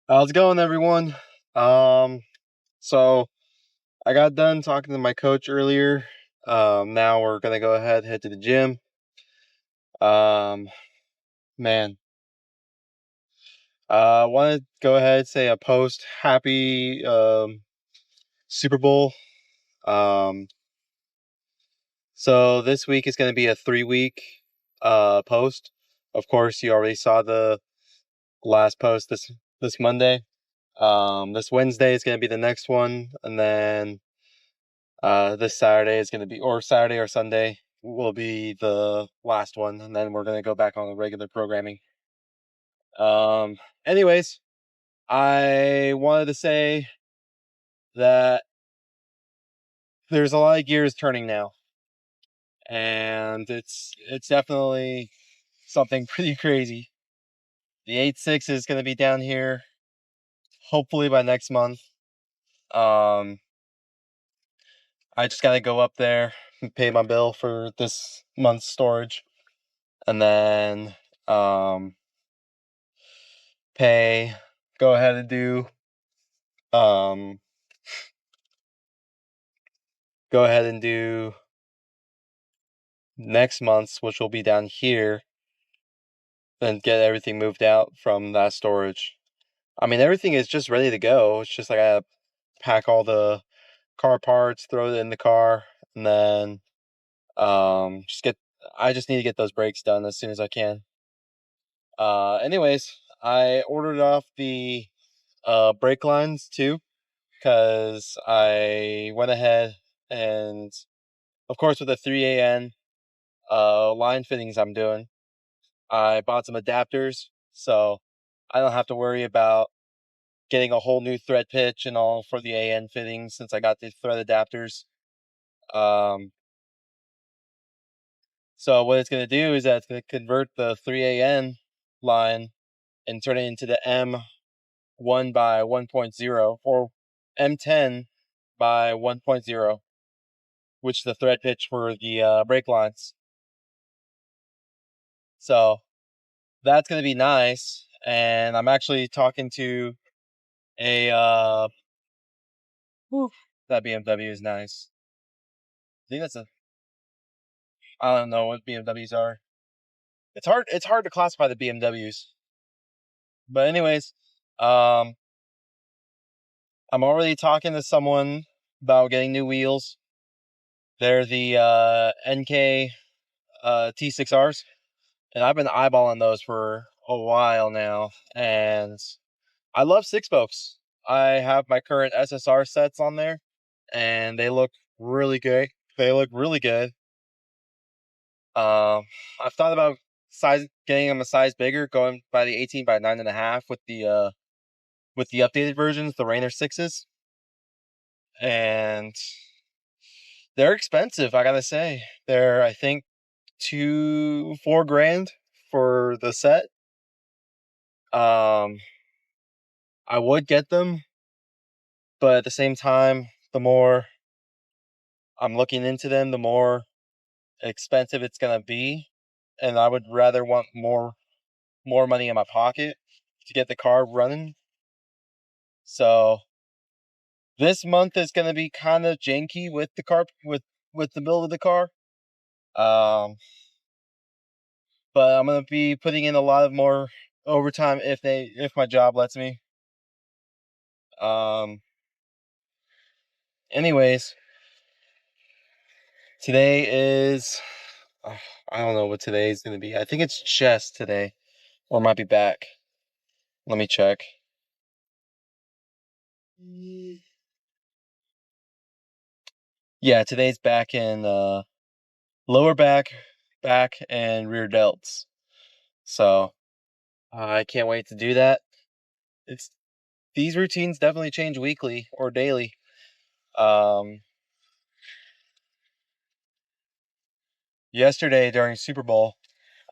How's it going, everyone? Um, so I got done talking to my coach earlier. Now we're gonna go ahead head to the gym. Um, man, want to go ahead say a post happy Super Bowl. Um, so this week is gonna be a 3 week post. Of course, you already saw the last post this Monday. This Wednesday is gonna be the next one, and then this Saturday is going to be, or Saturday or Sunday will be the last one, and then we're going to go back on the regular programming. Um, anyways, I wanted to say that there's a lot of gears turning now, and it's definitely something pretty crazy. The 8.6 is going to be down here, hopefully by next month. I just got to go up there and pay my bill for this month's storage, and then pay go ahead and do um go ahead and do next month's, which will be down here, and get everything moved out from that storage. I mean, everything is just ready to go. It's just like I gotta pack all the car parts, throw it in the car, and then just get I just need to get those brakes done as soon as I can. Anyways, I ordered off the brake lines too, because I went ahead and, of course, with the 3AN line fittings I'm doing, I bought some adapters, so I don't have to worry about getting a whole new thread pitch and all for the AN fittings since I got the thread adapters. Um, so what it's going to do is that it's going to convert the 3AN line and turn it into the M1 by 1.0 or M10 by 1.0, which is the thread pitch for the brake lines. So that's going to be nice. And I'm actually talking to a whew, that BMW is nice. I think I don't know what BMWs are. It's hard to classify the BMWs. But anyways, um I'm already talking to someone about getting new wheels. They're the NK T6Rs, and I've been eyeballing those for a while now, and I love six spokes. I have my current SSR sets on there, and they look really good. They look really good. I've thought about getting them a size bigger, going by the 18 by 9.5 with the updated versions, the Rainer sixes, and they're expensive. I gotta say, they're, I think, 4 grand for the set. Um, I would get them, but at the same time, the more I'm looking into them, the more expensive it's gonna be, and I would rather want more money in my pocket to get the car running. So this month is going to be kind of janky with the car with the build of the car. But I'm going to be putting in a lot of more overtime if my job lets me. Um anyways, today is I don't know what today is going to be. I think it's chest today, or it might be back. Let me check. Yeah, today's back in lower back and rear delts. So I can't wait to do that. It's These routines definitely change weekly or daily. Um, Yesterday during Super Bowl,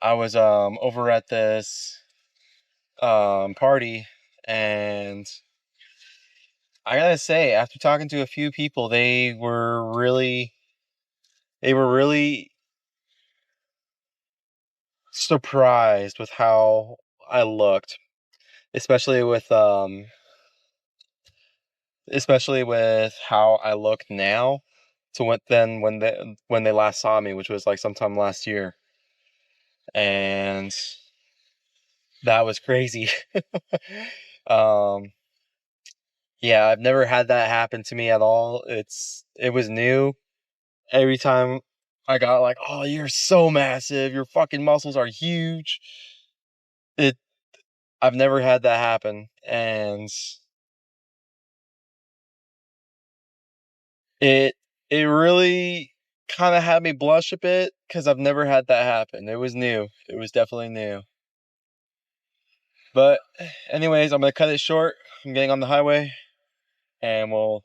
I was over at this party, and I gotta say, after talking to a few people, they were really surprised with how I looked. especially with how I look now to when they last saw me, which was like sometime last year, and that was crazy. um, yeah, I've never had that happen to me at all. It was new. Every time I got like, "Oh, you're so massive. Your fucking muscles are huge." It I've never had that happen, and it it really kind of had me blush a bit because I've never had that happen. It was new. It was definitely new. But anyways, I'm gonna cut it short. I'm getting on the highway, and we'll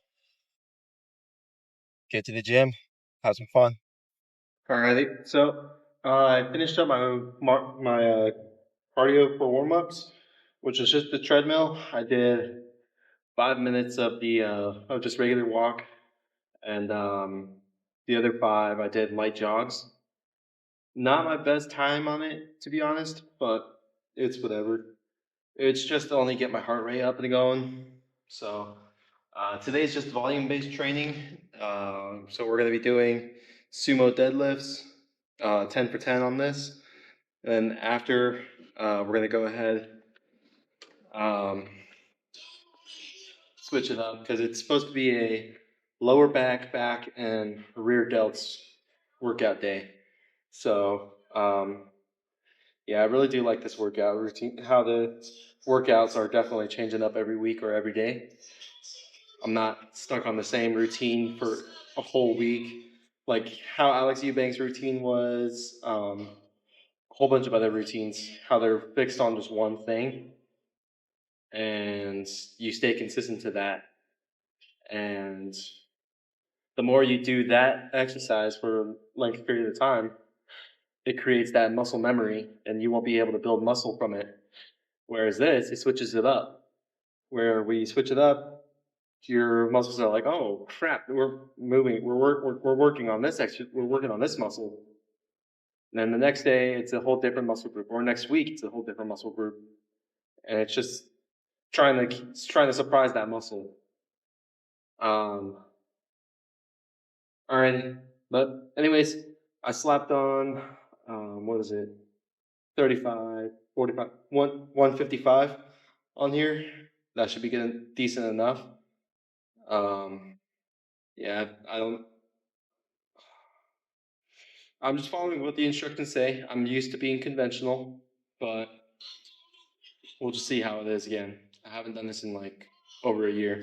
get to the gym, have some fun. Alrighty. So I finished up my cardio for warm ups, which is just the treadmill. I did 5 minutes of the of just regular walk, and the other five I did light jogs. Not my best time on it, to be honest, but it's whatever. It's just to only get my heart rate up and going. So today's just volume based training. So we're going to be doing sumo deadlifts, 10 for 10 on this. And then after, we're going to go ahead, um, switch it up because it's supposed to be a lower back, and rear delts workout day. So yeah, I really do like this workout routine. How the workouts are definitely changing up every week or every day. I'm not stuck on the same routine for a whole week. Like how Alex Eubanks' routine was, a whole bunch of other routines, how they're fixed on just one thing, and you stay consistent to that. And the more you do that exercise for a length period of time, it creates that muscle memory, and you won't be able to build muscle from it. Whereas this, it switches it up. Where we switch it up, your muscles are like, oh crap, we're moving, we're working on this we're working on this muscle. And then the next day, it's a whole different muscle group, or next week, it's a whole different muscle group, and it's just trying to surprise that muscle. Um, all right, but anyways, I slapped on what is it, 35, 45, 155 on here. That should be getting decent enough. Um, yeah, I don't. I'm just following what the instructions say. I'm used to being conventional, but we'll just see how it is again. I haven't done this in like over a year.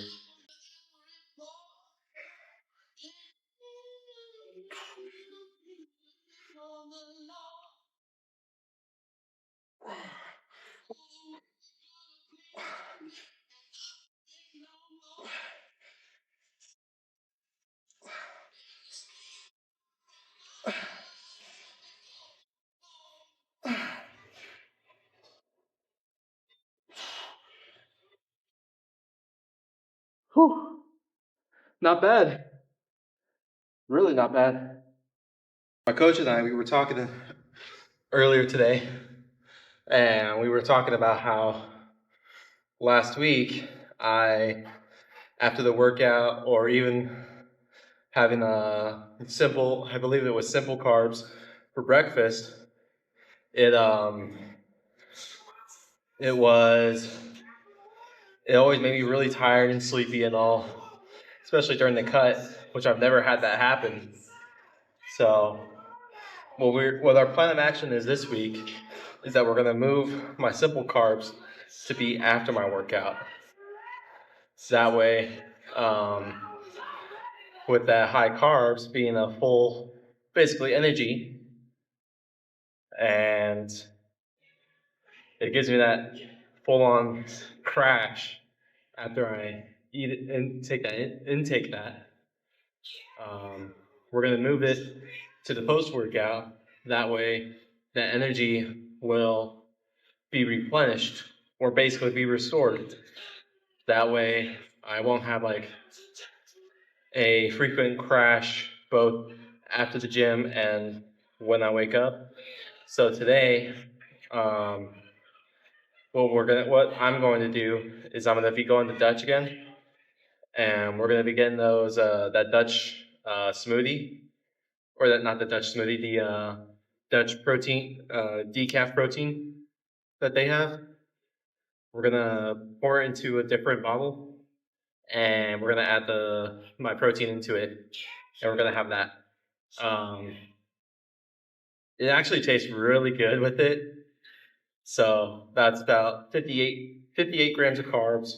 Whew. Not bad. Really not bad. My coach and I, we were talking earlier today, and we were talking about how last week after the workout, or even having I believe it was simple carbs for breakfast, it it was it always made me really tired and sleepy and all, especially during the cut, which I've never had that happen. So what our plan of action is this week is that we're gonna move my simple carbs to be after my workout. So that way, with that high carbs being a full, basically energy, and it gives me that full-on crash after I eat it and take that intake that. We're gonna move it to the post-workout. That way, that energy will be replenished or basically be restored. That way, I won't have like a frequent crash both after the gym and when I wake up. So today, um, what I'm going to do is I'm gonna be going to Dutch again, and we're gonna be getting those that Dutch smoothie, or that not the Dutch smoothie, the Dutch protein decaf protein that they have. We're gonna pour it into a different bottle, and we're gonna add the my protein into it, and we're gonna have that. Um, it actually tastes really good with it. So that's about 58 grams of carbs,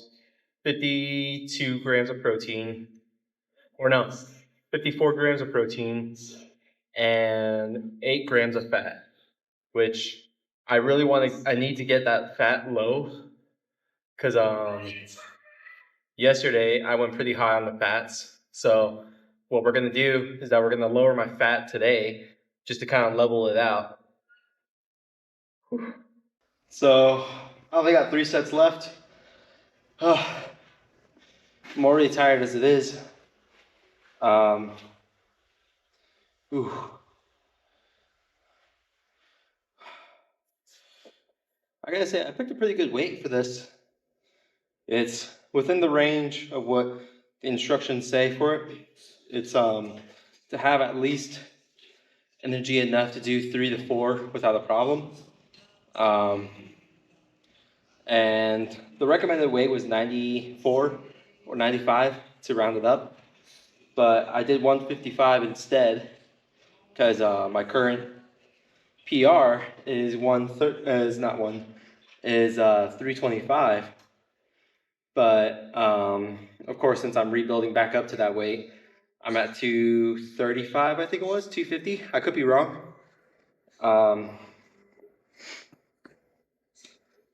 52 grams of protein, or no, 54 grams of protein, and 8 grams of fat, which I need to get that fat low because yesterday I went pretty high on the fats. So what we're gonna do is that we're gonna lower my fat today just to kind of level it out. So I only got 3 sets left. I'm already tired as it is. Um, ooh. I gotta say, I picked a pretty good weight for this. It's within the range of what the instructions say for it. It's to have at least energy enough to do 3 to 4 without a problem. Um, and the recommended weight was 94 or 95 to round it up. But I did 155 instead because my current PR is is not one is 325. But of course, since I'm rebuilding back up to that weight, I'm at 235. I think it was 250. I could be wrong. Um,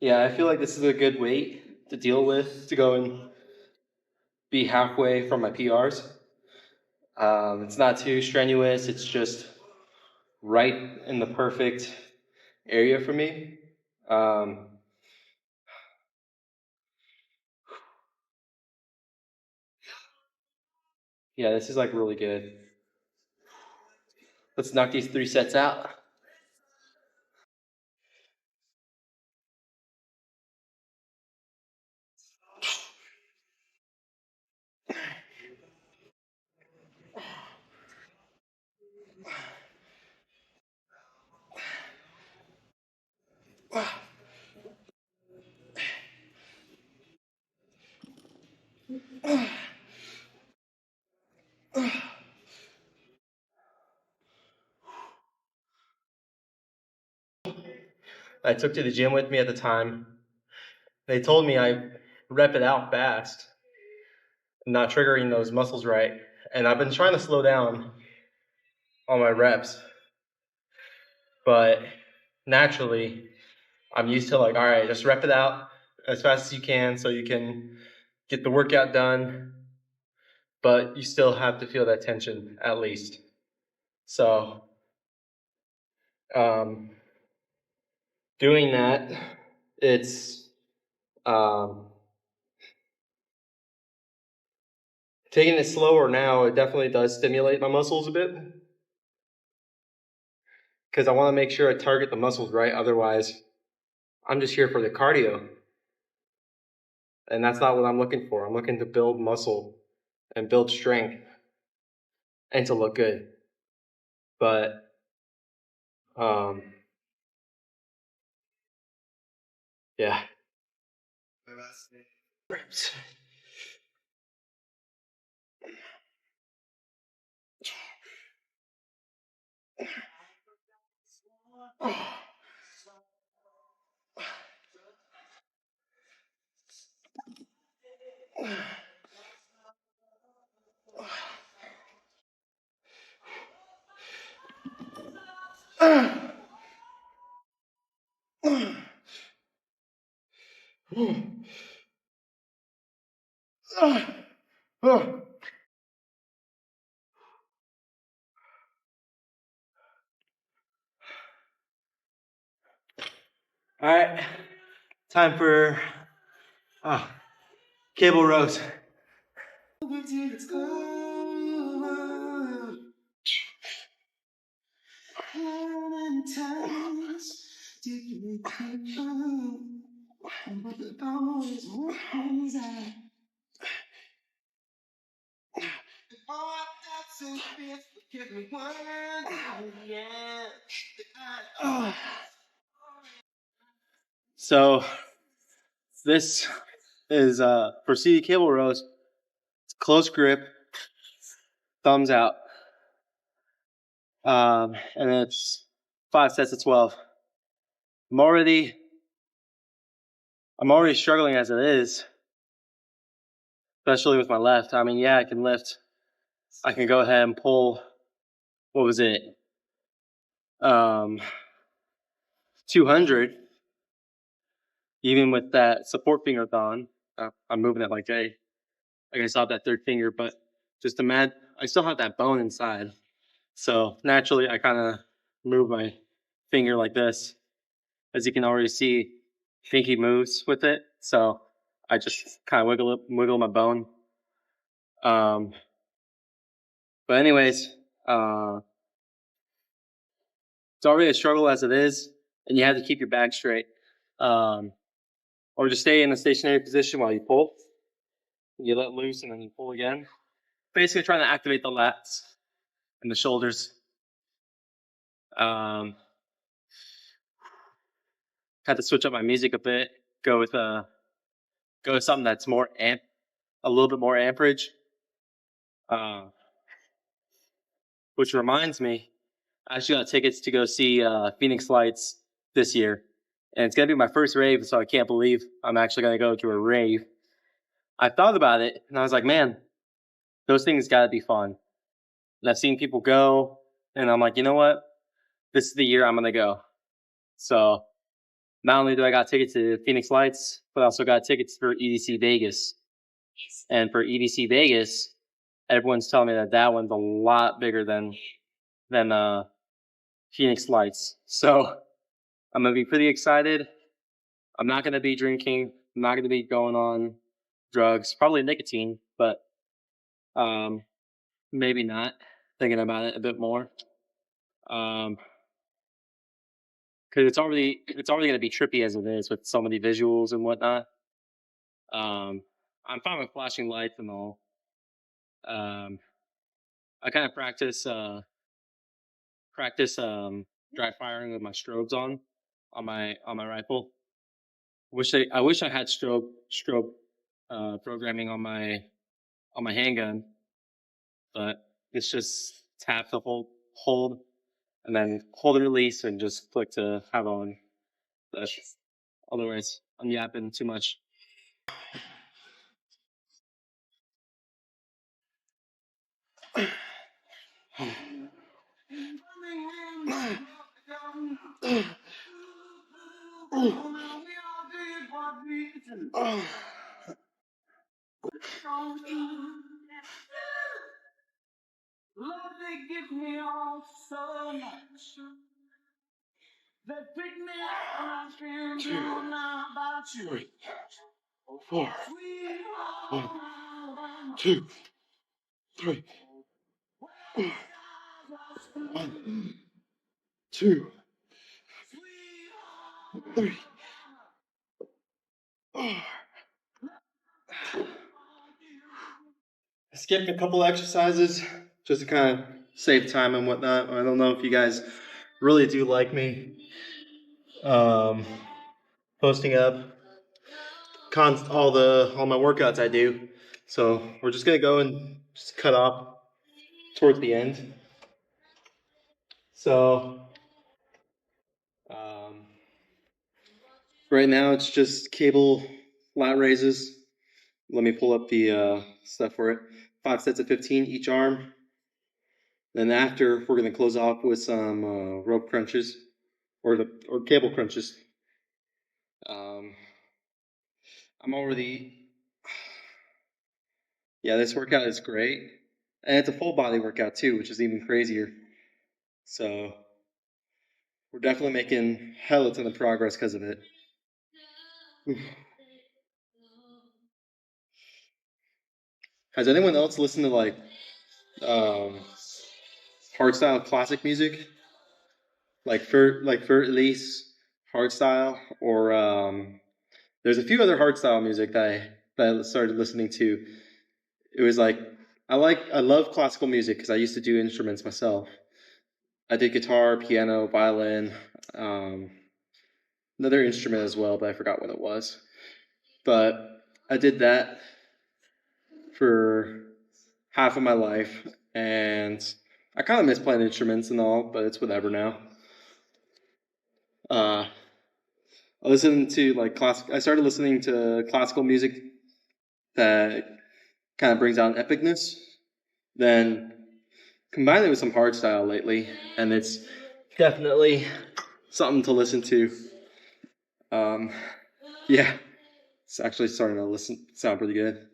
yeah, I feel like this is a good weight to deal with to go and be halfway from my PRs. It's not too strenuous. It's just right in the perfect area for me. Um, yeah, this is like really good. Let's knock these 3 sets out. I took to the gym with me at the time. They told me I rep it out fast, not triggering those muscles right. And I've been trying to slow down on my reps, but naturally, I'm used to like, all right, just rep it out as fast as you can so you can get the workout done, but you still have to feel that tension at least. So, um, doing that, it's taking it slower now. It definitely does stimulate my muscles a bit because I want to make sure I target the muscles right. Otherwise, I'm just here for the cardio, and that's not what I'm looking for. I'm looking to build muscle and build strength and to look good. But um, yeah. Reps. All right, time for cable rows. So this is for CD cable rows. It's close grip, thumbs out, and it's 5 sets of 12. I'm already struggling as it is, especially with my left. I mean, yeah, I can lift. I can go ahead and pull. What was it? 200. Even with that support finger gone, I'm moving it like I still have that third finger, but just imagine I still have that bone inside. So naturally, I kind of move my finger like this. As you can already see, pinky moves with it. So I just kind of wiggle my bone. But anyways, it's already a struggle as it is, and you have to keep your back straight, or just stay in a stationary position while you pull. You let loose and then you pull again. Basically, trying to activate the lats and the shoulders. Had to switch up my music a bit. Go with something that's more a little bit more amperage. Which reminds me, I actually got tickets to go see Phoenix Lights this year, and it's gonna be my first rave. So I can't believe I'm actually gonna go to a rave. I thought about it, and I was like, man, those things gotta be fun. And I've seen people go, and I'm like, you know what? This is the year I'm gonna go. So not only do I got tickets to Phoenix Lights, but I also got tickets for EDC Vegas. And for EDC Vegas, everyone's telling me that one's a lot bigger than Phoenix Lights. So I'm gonna be pretty excited. I'm not gonna be drinking. I'm not gonna be going on drugs. Probably nicotine, but maybe not. Thinking about it a bit more. Because it's already gonna be trippy as it is with so many visuals and whatnot. I'm fine with flashing lights and all. I kind of practice dry firing with my strobes on my rifle. I wish I had strobe programming on my handgun, but it's just tap to hold and then hold and release and just click to have on. But otherwise, I'm yapping too much. Love, they give me all so much. They pick me up and I can't do now about you. 3, 4, 1, 2, 3, 1, 2, 3. I skipped a couple exercises just to kind of save time and whatnot. I don't know if you guys really do like me posting up all my workouts I do. So we're just gonna go and just cut off towards the end. So right now it's just cable lat raises. Let me pull up the stuff for it. 5 sets of 15 each arm. Then after we're gonna close off with some rope crunches or cable crunches. I'm already Yeah, this workout is great. And it's a full body workout too, which is even crazier. So we're definitely making hella ton of progress because of it. Has anyone else listened to like hardstyle classic music? Like for at least hardstyle or There's a few other hardstyle music that I started listening to. It was like I love classical music because I used to do instruments myself. I did guitar, piano, violin, um, another instrument as well, but I forgot what it was. But I did that for half of my life, and I kind of miss playing instruments and all, but it's whatever now. Uh, I listened to like classic. I started listening to classical music that kind of brings out an epicness. Then combine it with some hardstyle lately, and it's definitely something to listen to. Um, yeah, it's actually starting to sound pretty good.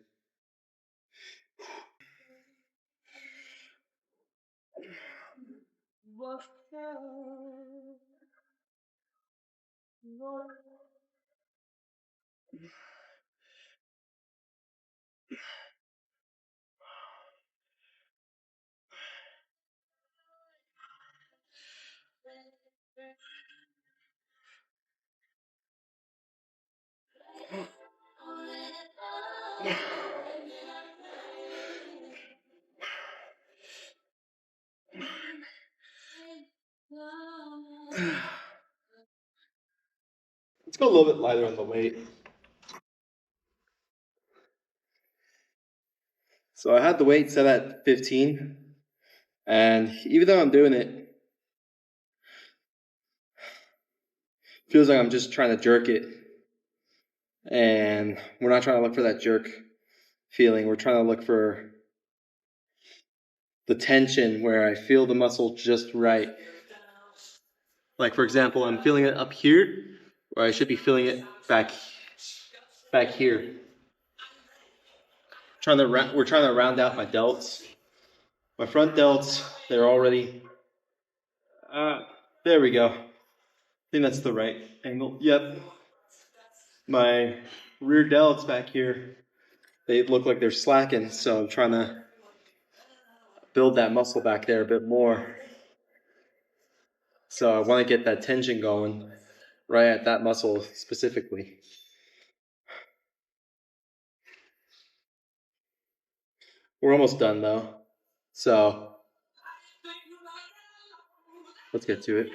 Let's go a little bit lighter on the weight. So I had the weight set at 15, and even though I'm doing it, feels like I'm just trying to jerk it, and we're not trying to look for that jerk feeling. We're trying to look for the tension where I feel the muscle just right. Like for example, I'm feeling it up here, where I should be feeling it back here. We're trying to round out my delts. My front delts, they're already. There we go. I think that's the right angle. Yep. My rear delts back here, they look like they're slacking, so I'm trying to build that muscle back there a bit more. So I want to get that tension going right at that muscle specifically. We're almost done though. So let's get to it.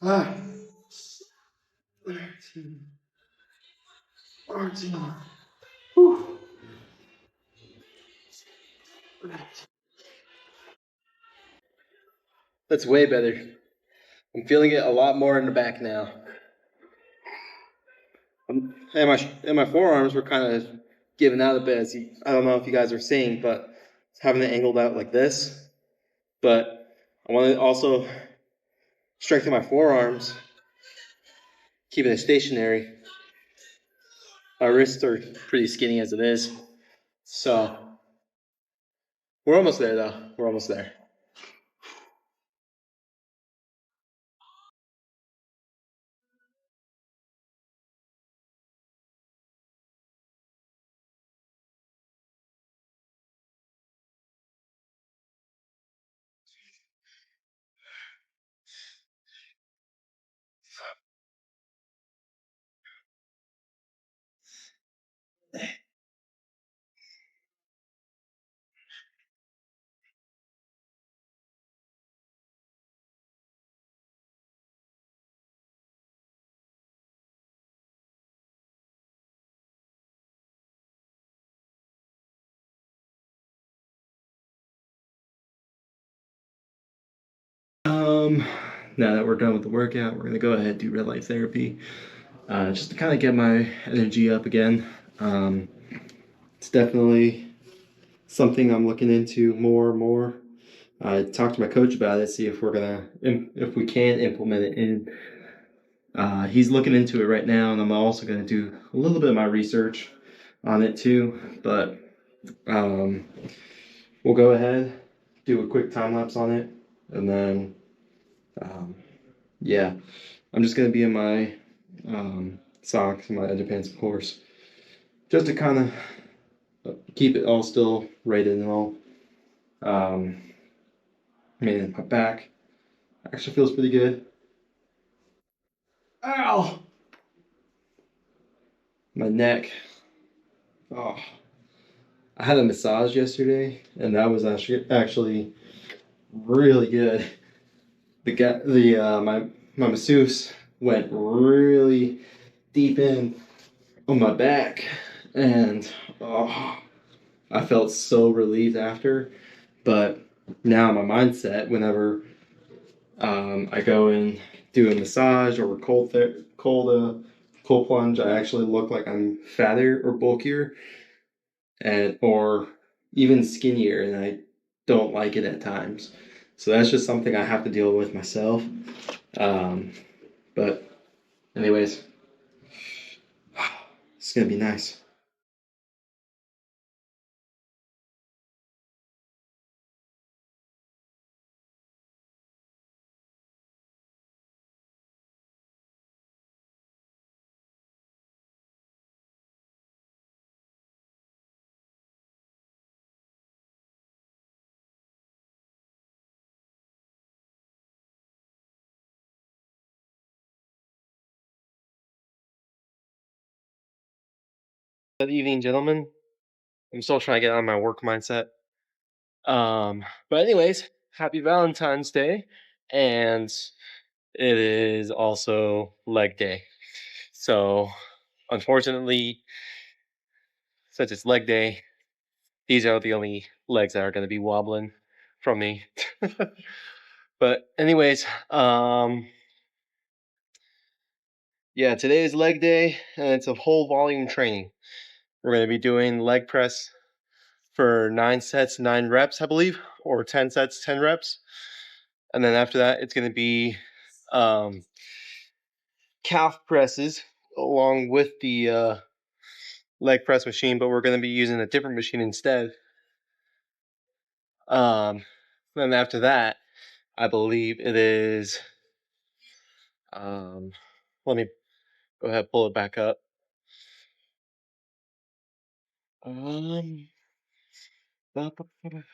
Ah, 13, 14. Whew. That's way better. I'm feeling it a lot more in the back now. And my forearms were kind of giving out a bit. I don't know if you guys are seeing, but having it angled out like this. But I want to also strengthen my forearms, keeping it stationary. My wrists are pretty skinny as it is. So we're almost there, though. We're almost there. Now that we're done with the workout, we're gonna go ahead and do red light therapy, just to kind of get my energy up again. It's definitely something I'm looking into more and more. I talked to my coach about it, see if if we can implement it in. He's looking into it right now, and I'm also going to do a little bit of my research on it too. But um, we'll go ahead, do a quick time lapse on it, and then um, yeah, I'm just going to be in my socks and my underpants, of course, just to kind of keep it all still rated and all. Um, Man, my back actually feels pretty good. Ow! My neck. Oh, I had a massage yesterday, and that was actually really good. My masseuse went really deep in on my back, and oh, I felt so relieved after. But now my mindset, whenever I go and do a massage or a cold plunge, I actually look like I'm fatter or bulkier, and or even skinnier, and I don't like it at times. So that's just something I have to deal with myself. Um, but anyways, it's gonna be nice. Good evening, gentlemen. I'm still trying to get out of my work mindset. But anyways, happy Valentine's Day, and it is also leg day. So, unfortunately, since it's leg day, these are the only legs that are going to be wobbling from me. But anyways, yeah, today is leg day, and it's a whole volume training. We're going to be doing leg press for 9 sets, 9 reps, I believe, or 10 sets, 10 reps. And then after that, it's going to be um, calf presses along with the leg press machine, but we're going to be using a different machine instead. Um, then after that, I believe it is. Let me go ahead and pull it back up. Um, ba- ba- ba-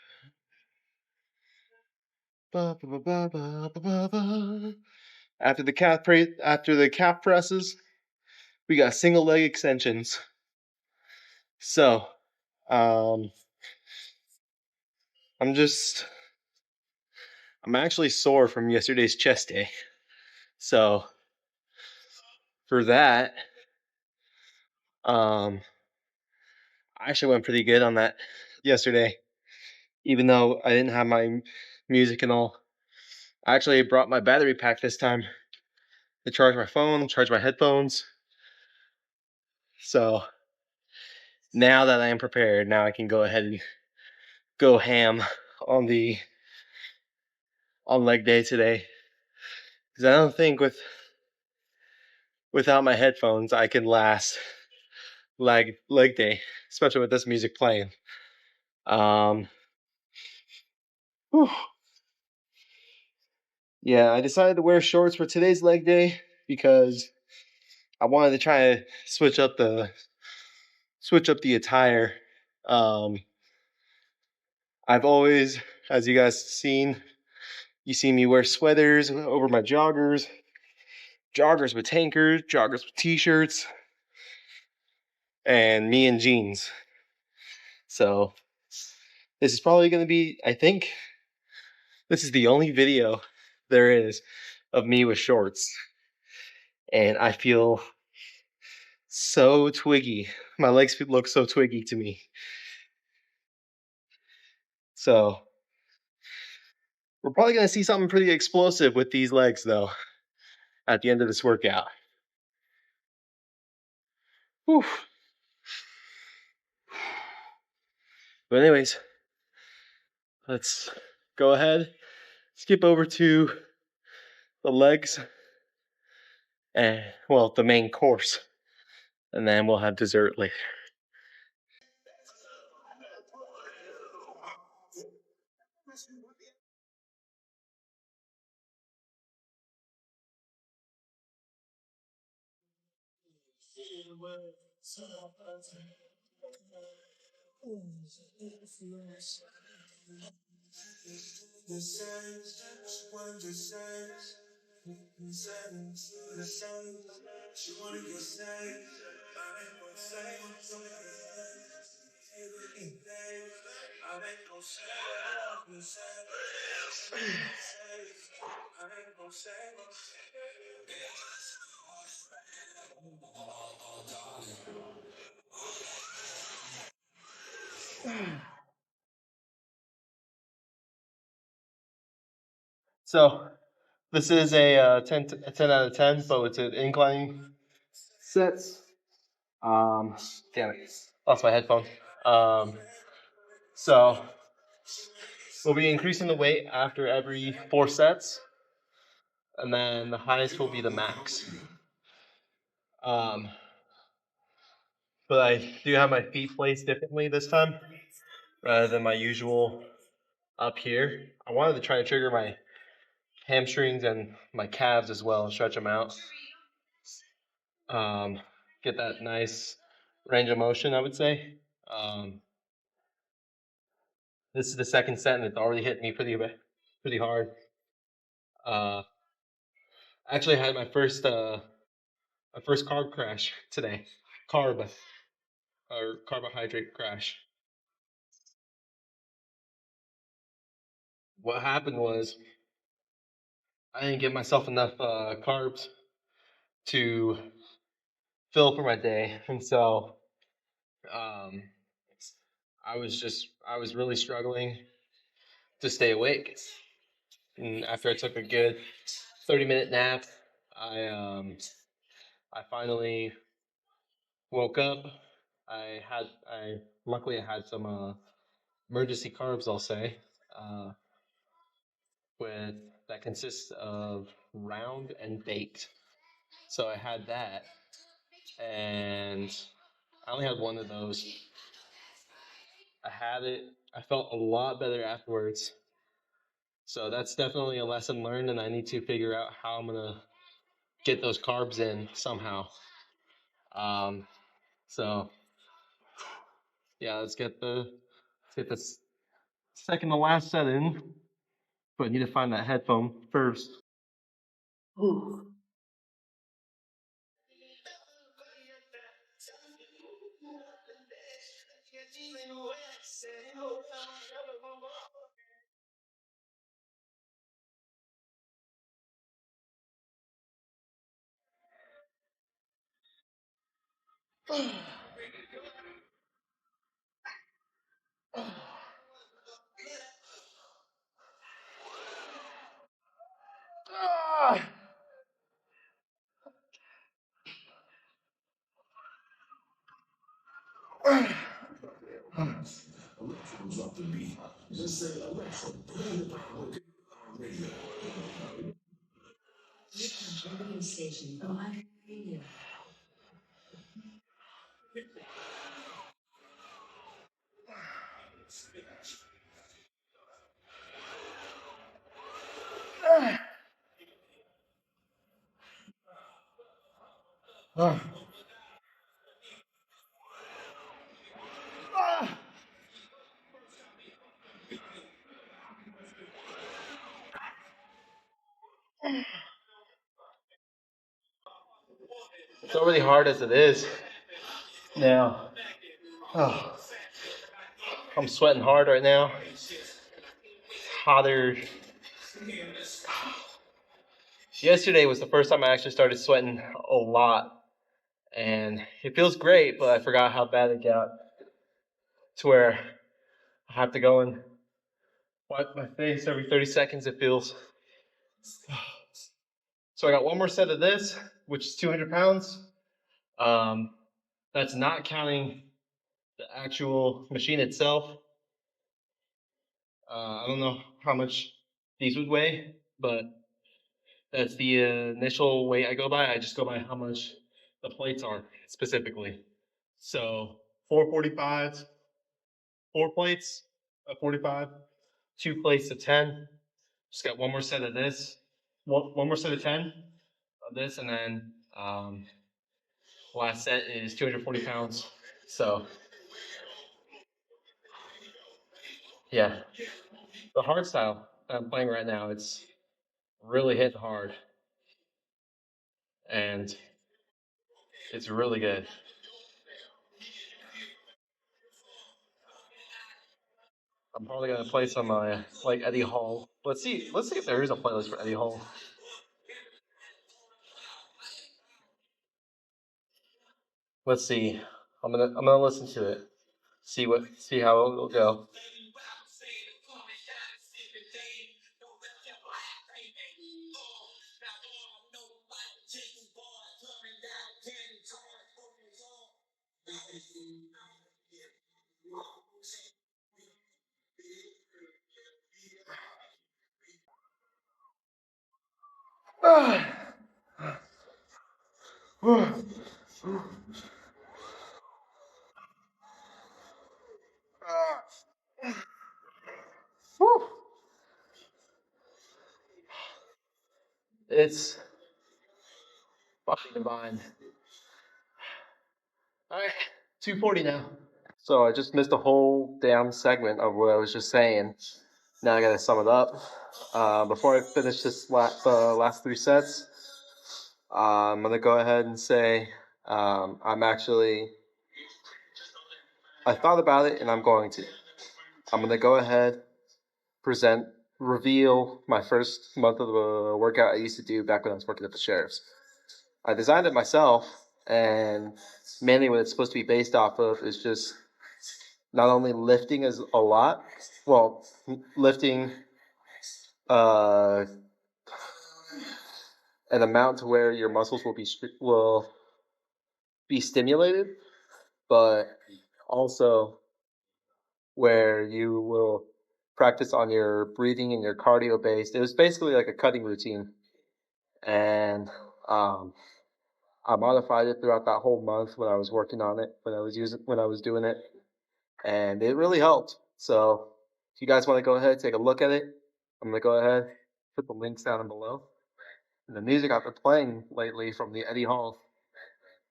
ba- ba- ba- ba- ba- ba- after the calf presses, we got single leg extensions. So, um, I'm just I'm actually sore from yesterday's chest day. So for that, um, I actually went pretty good on that yesterday, even though I didn't have my music and all. I actually brought my battery pack this time to charge my phone, charge my headphones. So now that I am prepared, now I can go ahead and go ham on the on leg day today. Because I don't think without my headphones I can last leg day, especially with this music playing. Um, whew. Yeah, I decided to wear shorts for today's leg day because I wanted to try to switch up the attire. Um, I've always, as you guys seen, you see me wear sweaters over my joggers, joggers with tankers, joggers with t-shirts, and me in jeans. So this is probably going to be, I think, this is the only video there is of me with shorts, and I feel so twiggy. My legs look so twiggy to me. So We're probably going to see something pretty explosive with these legs, though, at the end of this workout. Whew. But anyways, let's go ahead, skip over to the legs and, well, the main course, and then we'll have dessert later. So this is a 10 out of 10, but it's an incline sets. Damn it, lost my headphone. So we'll be increasing the weight after every 4 sets, and then the highest will be the max. But I do have my feet placed differently this time, rather than my usual up here. I wanted to try to trigger my hamstrings and my calves as well, and stretch them out. Get that nice range of motion, I would say. This is the second set, and it's already hit me pretty hard. Actually, I had my first carb crash today. Carbohydrate crash. What happened was I didn't give myself enough carbs to fill for my day, and so um, I was really struggling to stay awake. And after I took a good 30-minute nap, I um, I finally woke up. I luckily I had some emergency carbs, I'll say, uh, with that consists of round and baked. So I had that, and I only had one of those. I had it. I felt a lot better afterwards. So that's definitely a lesson learned, and I need to figure out how I'm gonna get those carbs in somehow. Um, so yeah, let's get the second to last set in. But I need to find that headphone first. Whew. It's already hard as it is. Now, oh, I'm sweating hard right now. Hotter. Yesterday was the first time I actually started sweating a lot, and it feels great, but I forgot how bad it got to where I have to go and wipe my face every 30 seconds, it feels. So I got one more set of this, which is 200 pounds. Um, that's not counting the actual machine itself. I don't know how much these would weigh, but that's the initial weight I go by. I just go by how much the plates are specifically. So 445s, 4 plates of 45, 2 plates of 10. Just got one more set of this, one more set of 10 of this, and then last set is 240 pounds. So yeah, the hard style that I'm playing right now, it's really hitting hard, and it's really good. I'm probably gonna play some like Eddie Hall. Let's see if there is a playlist for Eddie Hall. Let's see. I'm gonna listen to it. See how it'll go. It's fucking divine. All right, 240 now. So I just missed a whole damn segment of what I was just saying. Now I gotta sum it up. Before I finish this last 3 sets, I'm gonna go ahead and say I thought about it and I'm going to. I'm gonna go ahead, present, reveal my first month of the workout I used to do back when I was working at the sheriff's. I designed it myself, and mainly what it's supposed to be based off of is just not only lifting as a lot, well, lifting uh, an amount to where your muscles will be stimulated, but also where you will practice on your breathing and your cardio based. It was basically like a cutting routine, and um, I modified it throughout that whole month when I was working on it, when I was doing it, and it really helped. So if you guys want to go ahead take a look at it, I'm gonna go ahead put the links down below. And the music I've been playing lately from the Eddie Hall,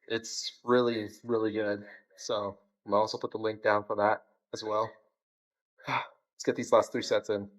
it's really good. So I'm gonna also put the link down for that as well. Let's get these last 3 sets in.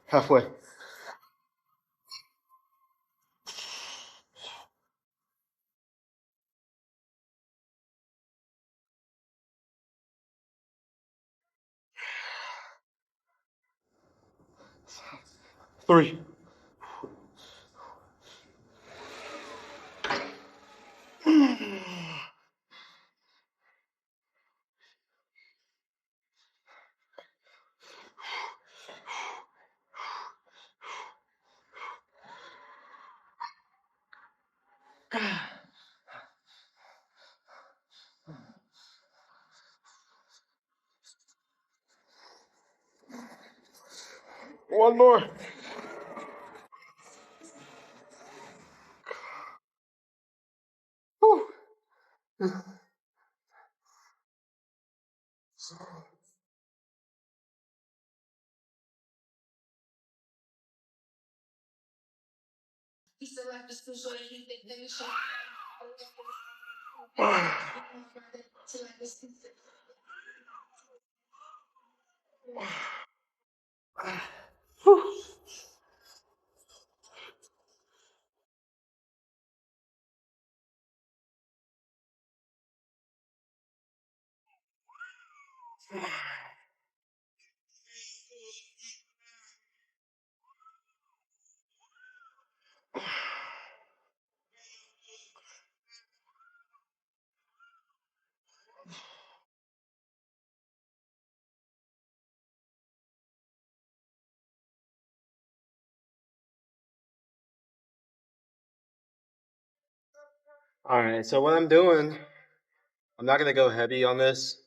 Halfway. 3. One more. All right, so what I'm doing, I'm not gonna go heavy on this.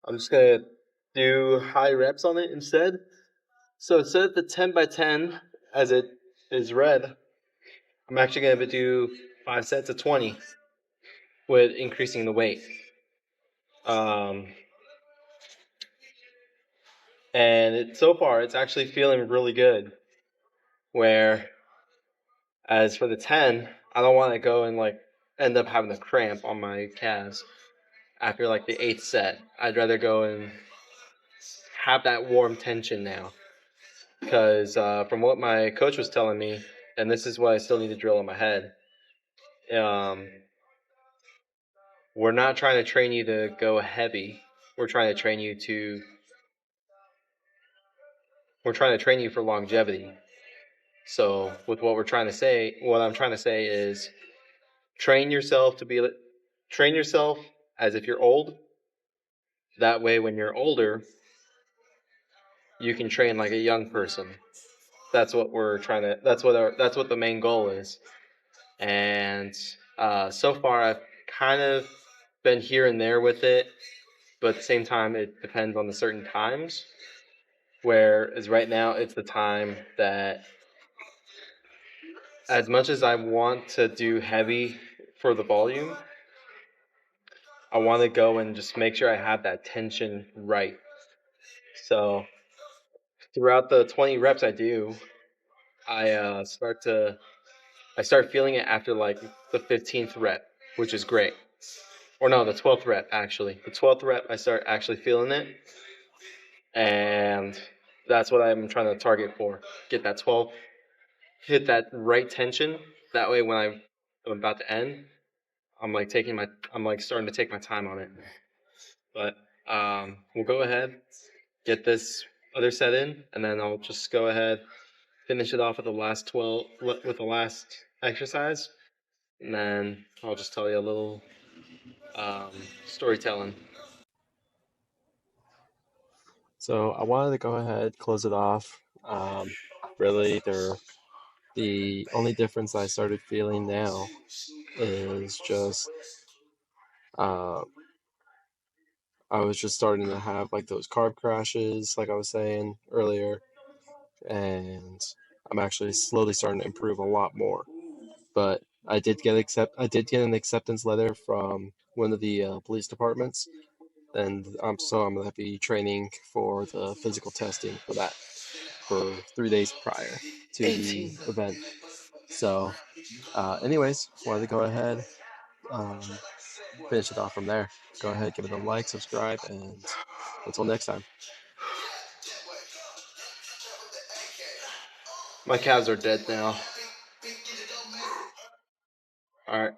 I'm just gonna do high reps on it instead. So instead of the 10 by 10 as it is read, I'm actually gonna do 5 sets of 20 with increasing the weight. Um, and so far, it's actually feeling really good. Where as for the 10, I don't want to go and like end up having a cramp on my calves after like the 8th set. I'd rather go and have that warm tension now. Because from what my coach was telling me, and this is what I still need to drill in my head, um, we're not trying to train you to go heavy. We're trying to train you to. We're trying to train you for longevity. So with what I'm trying to say is, train yourself train yourself as if you're old. That way, when you're older, you can train like a young person. That's what we're trying to. That's what the main goal is. And so far, I've kind of been here and there with it, but at the same time, it depends on the certain times. Whereas right now, it's the time that, as much as I want to do heavy for the volume, I want to go and just make sure I have that tension right. So throughout the 20 reps I do, I start feeling it after like the 15th rep, which is great. Or no, the 12th rep actually. The 12th rep I start actually feeling it, and that's what I'm trying to target for. Get that 12, hit that right tension. That way, when I'm about to end, I'm like starting to take my time on it. But we'll go ahead, get this other set in, and then I'll just go ahead, finish it off with the last 12 with the last exercise, and then I'll just tell you a little um, storytelling. So I wanted to go ahead, close it off. Really, the only difference I started feeling now is just uh, I was just starting to have like those carb crashes, like I was saying earlier, and I'm actually slowly starting to improve a lot more. But I did get an acceptance letter from one of the police departments, and I'm gonna be training for the physical testing for that for 3 days prior to the event. So, anyways, wanted to go ahead, um, finish it off from there. Go ahead, give it a like, subscribe, and until next time. My calves are dead now. All right.